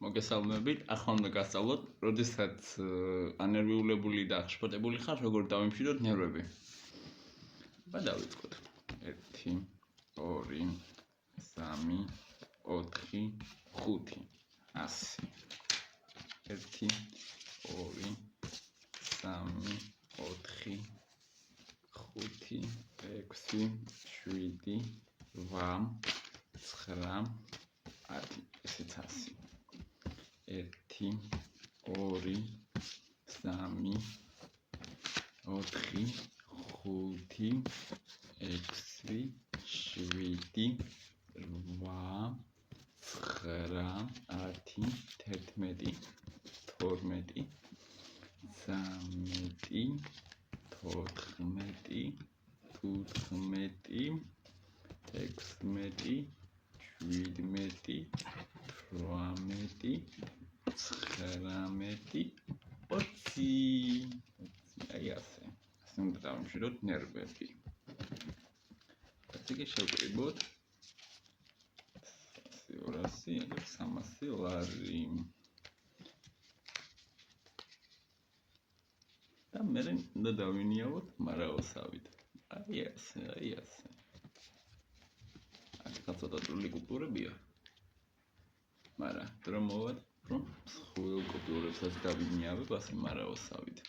მოგესალმებით, ახლა უნდა გასწავლოთ, როდესაც ანერვიულებული და აღშფოთებული ხარ, როგორ დავიმშვიდოთ ნერვები. დავიწყოთ. 1 2 3 4 5 100. 1 2 3 4 5 6 7 8 9 10. ესეც 100. 1 2 3 4 5 6 7 8 9 10 11 12 13 14 15 16 17 18 19 აი ასე უნდა დავიმშვიდოთ ნერვები. ესე იგი შევკრიბოთ 200 300 ლარი და მე უნდა დავინიავოთ მარაოსავით. აი ასე აქ ცოტა წვრილი კულტურებია, მაგრამ დრო მოვალ რომ სხვილ კულტურებსაც დავინიავებ ასე მარაოსავით.